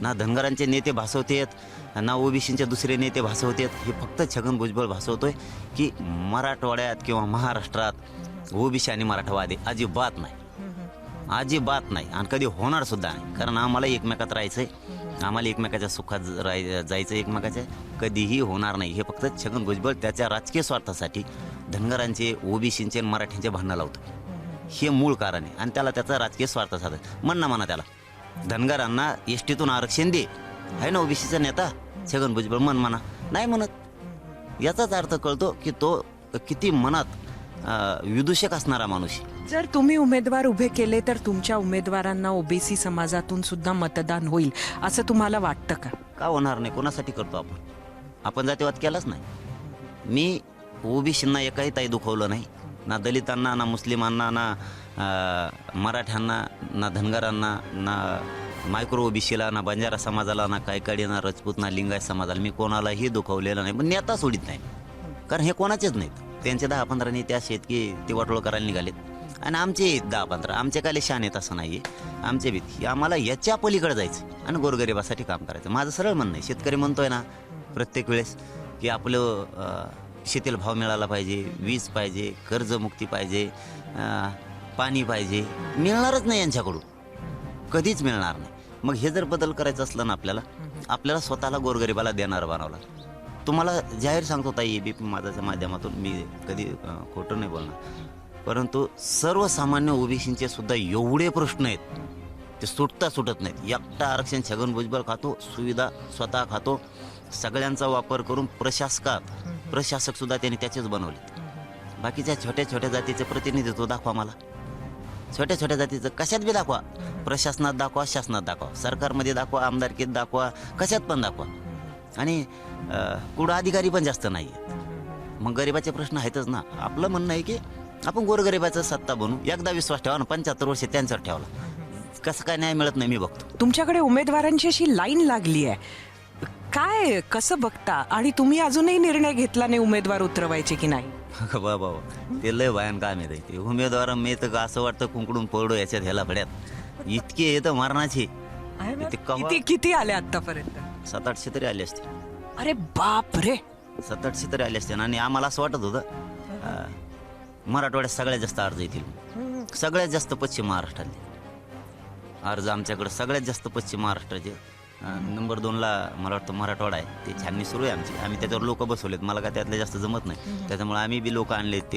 Speaker 25: ना धनगरांचे नेते भासवतेत, ना ओबीसींचे दुसरे नेते भासवतेत. हे फक्त छगन भुजबळ भासवतोय की मराठवाड्यात किंवा महाराष्ट्रात ओबीसी आणि मराठवादी अजिबात नाही, अजिबात नाही आणि कधी होणार सुद्धा नाही. कारण आम्हाला एकमेकात राहायचंय, आम्हाला एकमेकाच्या सुखात जायचं, एकमेकाच्या कधीही होणार नाही. हे फक्त छगन भुजबळ त्याच्या राजकीय स्वार्थासाठी धनगरांचे, ओबीसींचे आणि मराठ्यांचे भांडणं लावतो. हे मूळ कारण आहे आणि त्याला त्याचा राजकीय स्वार्थ साधत. म्हणा त्याला धनगरांना एसटीतून आरक्षण दे, आहे ना ओबीसीचा नेता छगन भुजबळ, म्हणा नाही म्हणत. याचाच अर्थ कळतो की तो किती मनात विदूषक असणारा माणूस.
Speaker 1: जर तुम्ही उमेदवार उभे केले तर तुमच्या उमेदवारांना ओबीसी समाजातून सुद्धा मतदान होईल असं तुम्हाला वाटतं का?
Speaker 25: का होणार नाही. कोणासाठी करतो आपण जातीवाद केलाच नाही. मी ओबीसींना एकही ताई दुखवलं नाही, ना दलितांना, ना मुस्लिमांना, ना मराठ्यांना, ना धनगरांना, ना मायक्रो ओबीसीला, ना बंजारा समाजाला, ना कायकाडी, ना राजपूत, ना लिंगायत समाजाला मी कोणालाही दुखवलेलं नाही. पण नेता सोडित नाही, कारण हे कोणाचेच नाहीत. त्यांचे 10-15 नेते असे आहेत की ते वाटोळ करायला निघालेत आणि आमचे 10-15, आमचे काय शान आहेत असं नाही आहे. आमचे भीत आम्हाला याच्या पलीकडे जायचं आणि गोरगरिबासाठी काम करायचं. माझं सरळ म्हणणं आहे. शेतकरी म्हणतोय ना प्रत्येक वेळेस की आपलं शेतीला भाव मिळाला पाहिजे, वीज पाहिजे, कर्जमुक्ती पाहिजे, पाणी पाहिजे. मिळणारच नाही यांच्याकडून, कधीच मिळणार नाही. मग हे जर बदल करायचं असलं ना आपल्याला स्वतःला गोरगरिबाला देणारं बनवलं. तुम्हाला जाहीर सांगतो ताई, एबीपी माझाच्या माध्यमातून मी कधी खोटं नाही बोलणार, परंतु सर्वसामान्य ओबीसींचे सुद्धा एवढे प्रश्न आहेत ते सुटत नाहीत. एकटा आरक्षण छगन भुजबळ खातो, सुविधा स्वतः खातो, सगळ्यांचा वापर करून प्रशासक सुद्धा त्यांनी त्याचेच बनवले. बाकीच्या छोट्या जातीचे प्रतिनिधित्व दाखवा मला, छोट्या जातीचं कशात बी दाखवा, प्रशासनात दाखवा, शासनात दाखवा, सरकारमध्ये दाखवा, आमदारकीत दाखवा, कशात पण दाखवा. आणि कुठं अधिकारी पण जास्त नाही. मग गरिबाचे प्रश्न आहेतच ना. आपलं म्हणणं आहे की आपण गोरगरिबाचा सत्ता बनू. एकदा विश्वास ठेवा ना, 75 वर्ष त्यांच्यावर ठेवला, कसं काय न्याय मिळत नाही मी बघतो.
Speaker 1: तुमच्याकडे उमेदवारांची अशी लाईन लागली आहे, काय कसं बघता आणि तुम्ही अजूनही निर्णय घेतला नाही उमेदवार उतरवायचे की नाही?
Speaker 25: बाबा ते लय भयान काम येत ते उमेदवार मी तर असं वाटतं कुंकडून पडो याच्यात ह्याला फड्यात इतके येतं मरणाचे ते
Speaker 1: किती किती आले आतापर्यंत?
Speaker 25: 700-800 तरी आले असते.
Speaker 1: अरे बाप रे,
Speaker 25: 700-800 तरी आले असते. आणि आम्हाला असं वाटत होतं मराठवाड्यात सगळ्यात जास्त अर्ज येतील, सगळ्यात जास्त पश्चिम महाराष्ट्रातले अर्ज आमच्याकडे सगळ्यात जास्त पश्चिम महाराष्ट्राचे. नंबर 2ला मला वाटतं मराठवाडा आहे. ते छाननी सुरू आहे आमची. आम्ही त्याच्यावर लोक बसवलेत. मला काय त्यातले जास्त जमत नाही, त्याच्यामुळे आम्ही बी लोक आणलेत.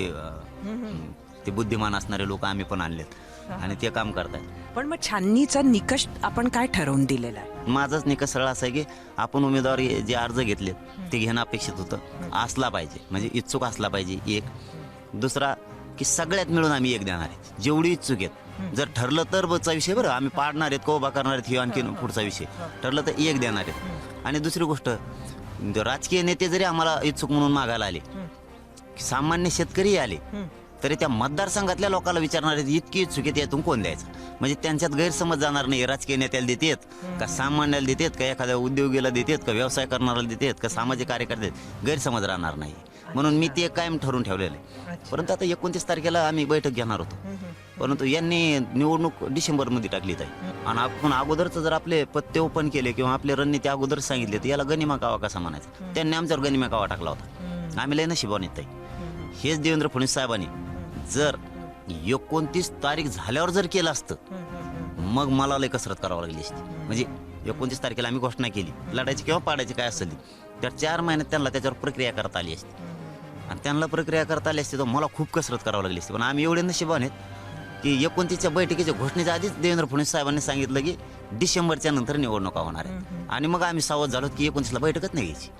Speaker 25: ते बुद्धिमान असणारे लोक आम्ही पण आणलेत आणि ते काम करतायत.
Speaker 1: पण मग छाननीचा निकष आपण काय ठरवून दिलेला आहे?
Speaker 25: माझाच निकष सरळ असा आहे की आपण उमेदवार जे अर्ज घेतलेत ते घेणं अपेक्षित होतं, असला पाहिजे, म्हणजे इच्छुक असला पाहिजे एक. दुसरा की सगळ्यात मिळून आम्ही एक देणार आहे, जेवढी इच्छुक आहेत. जर ठरलं तर बचा विषय, बरं आम्ही पाडणार आहेत, कोबा करणार आहेत, हे आणखी पुढचा विषय. ठरलं तर एक देणार आहेत. आणि दुसरी गोष्ट, राजकीय नेते जरी आम्हाला इच्छुक म्हणून मागायला आले, सामान्य शेतकरी आले, तरी त्या मतदारसंघातल्या लोकांना विचारणार आहेत इतकी इच्छुक आहेत यातून कोण द्यायचं. म्हणजे त्यांच्यात गैरसमज जाणार नाही, राजकीय नेत्याला देतात का सामान्याला देतात का एखाद्या उद्योगीला देतात का व्यवसाय करणाऱ्याला देतात का सामाजिक कार्यकर्ते, गैरसमज राहणार नाही. म्हणून मी ते कायम ठरवून ठेवलेलं आहे. परंतु आता 29 तारखेला आम्ही बैठक घेणार होतो, परंतु यांनी निवडणूक डिसेंबरमध्ये टाकली आहे. आणि आपण अगोदरच जर आपले पत्ते ओपन केले किंवा आपले रणनीती अगोदर सांगितले तर याला गनिमा कावा कसा म्हणायचा. त्यांनी आमच्यावर गनिमा कावा टाकला होता. आम्ही लय नशिबाने येत आहे. हेच देवेंद्र फडणवीस साहेबांनी जर 29 तारीख झाल्यावर जर केलं असतं, मग मला लय कसरत करावं लागली असती. म्हणजे 29 तारखेला आम्ही घोषणा केली, लढायची किंवा पाडायची काय असेल तर 4 महिन्यात त्यांना त्याच्यावर प्रक्रिया करता आली असती. आणि त्यांना प्रक्रिया करता आली असती तर मला खूप कसरत करावं लागली असती. पण आम्ही एवढे नशिबाने आहेत की 29च्या बैठकीच्या घोषणेच्या आधीच देवेंद्र फडणवीस साहेबांनी सांगितलं की डिसेंबरच्या नंतर निवडणुका होणार आहेत. आणि मग आम्ही सावध झालो की 29ला बैठकच नाही घ्यायची.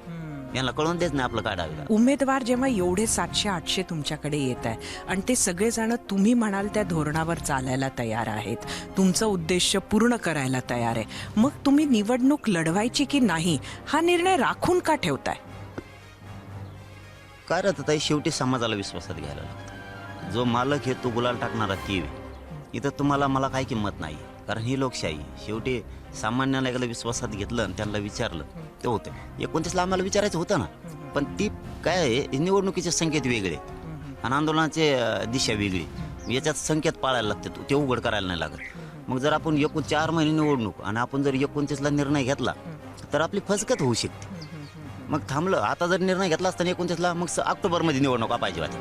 Speaker 25: यांना कळून देत नाही आपलं काय डावी.
Speaker 1: उमेदवार जेव्हा एवढे 700-800 तुमच्याकडे येत आहे आणि ते सगळेजण तुम्ही म्हणाल त्या धोरणावर चालायला तयार आहेत, तुमचं उद्देश पूर्ण करायला तयार आहे, मग तुम्ही निवडणूक लढवायची की नाही हा निर्णय राखून का ठेवताय?
Speaker 25: काय राहतं ताई, शेवटी समाजाला विश्वासात घ्यायला लागतं. जो मालक आहे तो गुलाल टाकणारा ती. इथं तुम्हाला मला काय किंमत नाही, कारण ही लोकशाही. शेवटी सामान्याला एकदा विश्वासात घेतलं आणि त्यांना विचारलं ते होतं. 29ला आम्हाला विचारायचं होतं ना, पण ती काय आहे, निवडणुकीचे संकेत वेगळे आणि आंदोलनाची दिशा वेगळी. याच्यात संकेत पाळायला लागते, ते उघड करायला नाही लागत. मग जर आपण 4 महिने निवडणूक आणि आपण जर 29ला निर्णय घेतला तर आपली फसगत होऊ शकते. मग थांबलं. आता जर निर्णय घेतला असता 29ला, मग ऑक्टोबरमध्ये निवडणुका पाहिजे होती.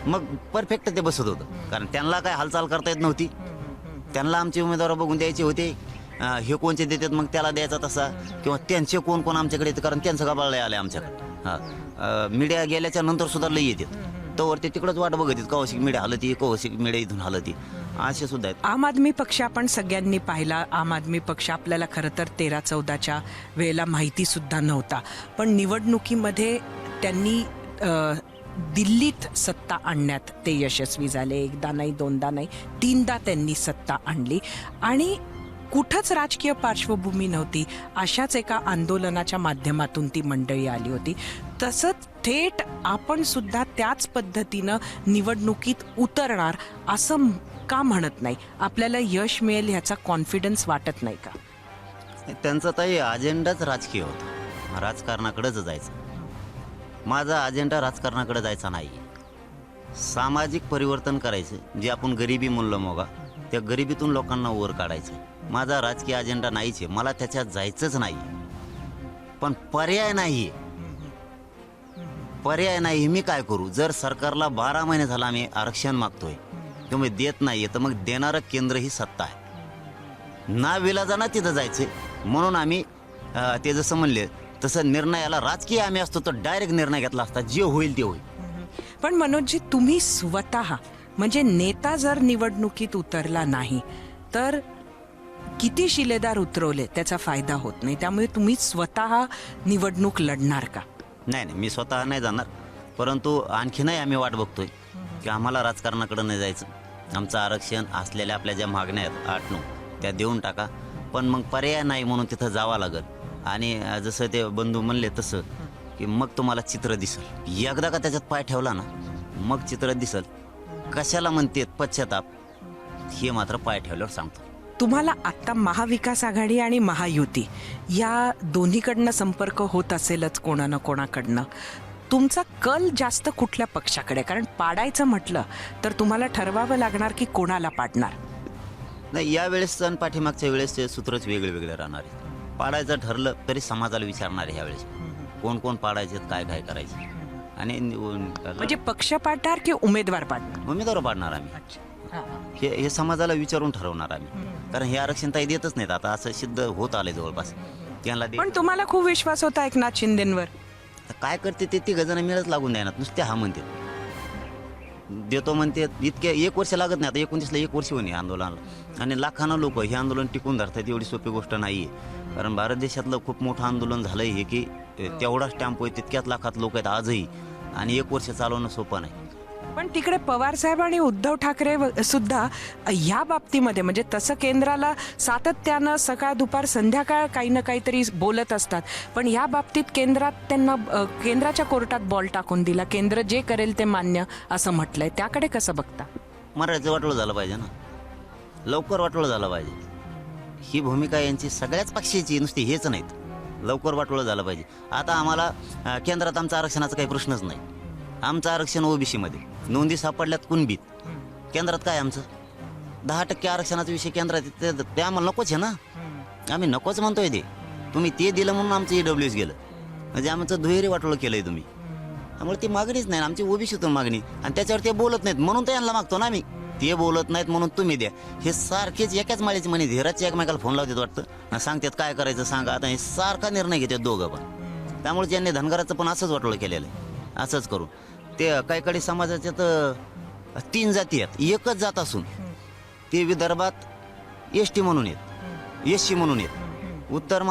Speaker 25: मग परफेक्ट ते बसत होतं, कारण त्यांना काय हालचाल करता येत नव्हती. त्यांना आमचे उमेदवार बघून द्यायचे होते, हे कोणचे देतात मग त्याला द्यायचा तसा, किंवा त्यांचे कोण कोण आमच्याकडे येतं, कारण त्यांचं गबाळ आले आमच्याकडे. मीडिया गेल्याच्या नंतर सुद्धा लई येतात, तोवर ते तिकडंच वाट बघत आहेत, कौशिक मीडिया हलती, कौशिक मीडिया इथून हलती, असे सुद्धा आहेत.
Speaker 1: आम आदमी पक्ष आपण सगळ्यांनी पाहिला. आम आदमी पक्ष आपल्याला खरं तर 13-14च्या वेळेला माहिती सुद्धा नव्हता, पण निवडणुकीमध्ये त्यांनी दिल्लीत सत्ता आणण्यात ते यशस्वी झाले. एकदा नाही, दोनदा नाही, 3दा त्यांनी सत्ता आणली. आणि कुठंच राजकीय पार्श्वभूमी नव्हती, अशाच एका आंदोलनाच्या माध्यमातून ती मंडळी आली होती. तसंच थेट आपण सुद्धा त्याच पद्धतीनं निवडणुकीत उतरणार असं का म्हणत नाही? आपल्याला यश मिळेल ह्याचा कॉन्फिडन्स वाटत नाही का?
Speaker 25: त्यांचा ताई अजेंडाच राजकीय होता, राजकारणाकडेच जायचं. माझा अजेंडा राजकारणाकडे जायचा नाही. सामाजिक परिवर्तन करायचं, जे आपण गरिबी म्हणलं मोगा, त्या गरिबीतून लोकांना वर काढायचं. माझा राजकीय अजेंडा नाहीच आहे, मला त्याच्यात जायचंच नाही. पण पर्याय नाही, पर्याय नाही. मी काय करू? जर सरकारला 12 महिने झाला आम्ही आरक्षण मागतोय, तुम्ही देत नाहीये, तर मग देणारं केंद्र ही सत्ता आहे ना. विलाजाना तिथं जायचंय. म्हणून आम्ही ते जसं म्हणले तसं निर्णयाला राजकीय आम्ही असतो तर डायरेक्ट निर्णय घेतला असता, जे होईल ते होईल.
Speaker 1: पण मनोजजी, तुम्ही स्वतः म्हणजे नेता जर निवडणुकीत उतरला नाही तर किती शिलेदार उतरवले त्याचा फायदा होत नाही. त्यामुळे तुम्ही स्वतः निवडणूक लढणार का?
Speaker 25: नाही, मी स्वतः नाही जाणार. परंतु आणखीनही आम्ही वाट बघतोय की आम्हाला राजकारणाकडे नाही जायचं. आमचं आरक्षण असलेल्या आपल्या ज्या मागण्या आहेत 8-9 त्या देऊन टाका. पण मग पर्याय नाही म्हणून तिथं जावं लागेल. आणि जसं ते बंधू म्हणले तसं की मग तुम्हाला चित्र दिसल. एकदा का त्याच्यात पाय ठेवला ना, मग चित्र दिसल. कशाला म्हणते पश्चाताप, हे मात्र पाय ठेवल्यावर सांगतो.
Speaker 1: तुम्हाला आत्ता महाविकास आघाडी आणि महायुती या दोन्हीकडनं संपर्क होत असेलच कोणा ना कोणाकडनं. तुमचा कल जास्त कुठल्या पक्षाकडे? कारण पाडायचं म्हटलं तर तुम्हाला ठरवावं लागणार की कोणाला पाडणार.
Speaker 25: नाही, या वेळेस आणि पाठीमागच्या वेळेस सूत्रच वेगळे वेगळे राहणार आहे. पाडायचं ठरलं तरी समाजाला विचारणार आहे ह्यावेळेस कोण कोण पाडायचे, काय काय करायचे. आणि
Speaker 1: म्हणजे पक्ष पाडणार की उमेदवार पाडणार?
Speaker 25: उमेदवार पाडणार आम्ही. हे समाजाला विचारून ठरवणार आम्ही. कारण हे आरक्षण ताई देतच नाहीत, आता असं सिद्ध होत आले जवळपास. त्यांना
Speaker 1: पण तुम्हाला खूप विश्वास होता एकनाथ शिंदेवर.
Speaker 25: काय करते ते तिघ जण मिळत लागून द्यायना, नुसते हा म्हणते देतो म्हणते. इतके 1 वर्ष लागत नाही, आता 29ला 1 वर्ष होणे आंदोलनाला. आणि लाखांना लोक हे आंदोलन टिकून धरतात, एवढी सोपी गोष्ट नाही आहे. कारण भारत देशातलं खूप मोठं आंदोलन झालं आहे की तेवढाच स्टॅम्प आहे, तितक्याच लाखात लोक आहेत आजही. आणि 1 वर्ष चालवणं सोपं नाही.
Speaker 1: पण तिकडे पवार साहेब आणि उद्धव ठाकरे सुद्धा ह्या बाबतीमध्ये म्हणजे तसं केंद्राला सातत्यानं सकाळ दुपार संध्याकाळ काही ना काहीतरी बोलत असतात. पण या बाबतीत केंद्रात त्यांना केंद्राच्या कोर्टात बॉल टाकून दिला. केंद्र जे करेल ते मान्य असं म्हटलंय. त्याकडे कसं बघता?
Speaker 25: मराठीचं वाटोळं झालं पाहिजे ना, लवकर वाटोळं झालं पाहिजे. ही भूमिका यांची सगळ्याच पक्षाची, नुसती हेच नाहीत. लवकर वाटोळं झालं पाहिजे. आता आम्हाला केंद्रात आमचं आरक्षणाचा काही प्रश्नच नाही. आमचं आरक्षण ओबीसीमध्ये नोंदी सापडल्यात कुणबीत. केंद्रात काय आमचं 10% आरक्षणाचा विषय केंद्रात ते आम्हाला नकोच आहे ना. आम्ही नकोच म्हणतोय ते. तुम्ही ते दिलं म्हणून आमचं EWS गेलं, म्हणजे आमचं दुहेरी वाटोळं केलंय तुम्ही. त्यामुळे ती मागणीच नाही, आमची ओबीसीतून मागणी. आणि त्याच्यावर ते बोलत नाहीत म्हणून तर यांना मागतो ना आम्ही. ते बोलत नाहीत म्हणून तुम्ही द्या. हे सारखेच एकाच माळीचे म्हणे धीराचे एकमेकाला फोन लावतात वाटतं, सांगतात काय करायचं सांगा. आता हे सारखा निर्णय घेतात दोघं पण. त्यामुळे ज्यांनी धनगराचं पण असंच वाटोळं केलेलं आहे. असंच करून ते काही समाजाच्या तर 3 जाती आहेत, एकच जात असून ते विदर्भात ST म्हणून येत, SC म्हणून येत. उत्तर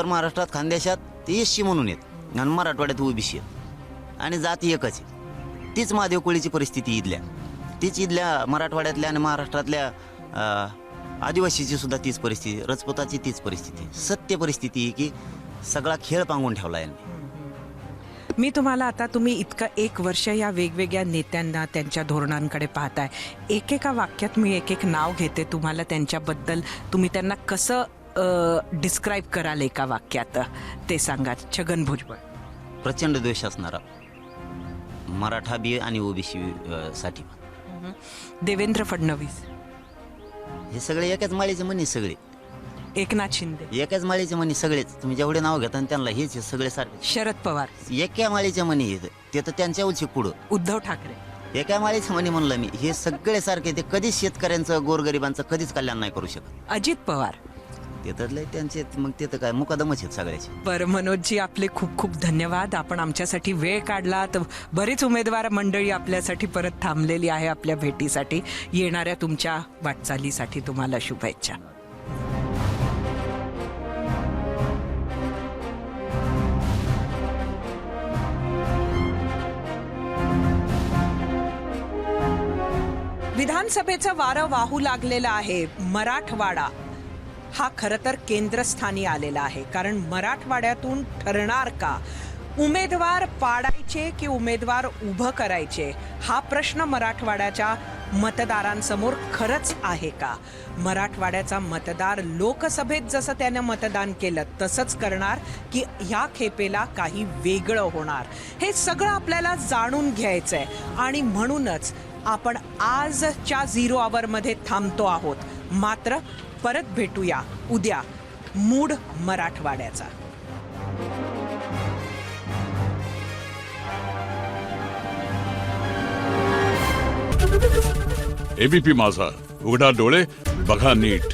Speaker 25: महाराष्ट्रात खानदेशात ते SC म्हणून येत आणि मराठवाड्यात OBC आहेत. आणि जाती एकच आहे. तीच महादेव कोळीची परिस्थिती तीच इथल्या मराठवाड्यातल्या आणि महाराष्ट्रातल्या आदिवासीची सुद्धा तीच परिस्थिती, राजपुताची तीच परिस्थिती. सत्य परिस्थिती की सगळा खेळ पांगून ठेवला यांनी.
Speaker 1: मी तुम्हाला आता तुम्ही इतकं 1 वर्ष या वेगवेगळ्या नेत्यांना त्यांच्या धोरणांकडे पाहताय. एकेका वाक्यात मी एक नाव घेते तुम्हाला त्यांच्याबद्दल. तुम्ही त्यांना कसं डिस्क्राईब कराल एका वाक्यात ते सांगा. छगन भुजबळ
Speaker 25: प्रचंड द्वेष असणारा, मराठा बी आणि OBC साठी.
Speaker 1: देवेंद्र फडणवीस
Speaker 25: हे सगळे एकाच माळीचे म्हणी, सगळे.
Speaker 1: एकनाथ शिंदे
Speaker 25: एकाच माळीचे म्हणी सगळेच. तुम्ही जेवढे नाव घेता त्यांना हेच सगळे सारखे.
Speaker 1: शरद पवार
Speaker 25: एका माळीच्या म्हणी आहेत, ते तर त्यांच्या उलची पुढं.
Speaker 1: उद्धव ठाकरे
Speaker 25: एका माळीचं म्हणी म्हणलं मी. हे सगळे सारखे. ते कधीच शेतकऱ्यांचं गोरगरिबांचं कधीच कल्याण नाही करू शकत.
Speaker 1: अजित पवार
Speaker 25: ते तर त्यांचे मग ते तर काय मुकादमच आहेत सगळ्याचे.
Speaker 1: बरं मनोजजी, आपले खूप खूप धन्यवाद. आपण आमच्यासाठी वेळ काढला. तर बरीच उमेदवार मंडळी आपल्यासाठी परत थांबलेली आहे आपल्या भेटीसाठी. येणाऱ्या तुमच्या वाटचालीसाठी तुम्हाला शुभेच्छा. विधानसभेचं वारं वाहू लागलेलं आहे. मराठवाडा हा खरं तर केंद्रस्थानी आलेला आहे. कारण मराठवाड्यातून ठरणार का उमेदवार पाडायचे की उमेदवार उभं करायचे, हा प्रश्न मराठवाड्याच्या मतदारांसमोर खरंच आहे का? मराठवाड्याचा मतदार लोकसभेत जसं त्यानं मतदान केलं तसंच करणार की ह्या खेपेला काही वेगळं होणार, हे सगळं आपल्याला जाणून घ्यायचंय. आणि म्हणूनच आपण आजच्या 0 आवरमध्ये थांबतो आहोत. मात्र परत भेटूया उद्या मूड मराठवाड्याचा.
Speaker 2: ABP माझा, उघडा डोळे बघा नीट.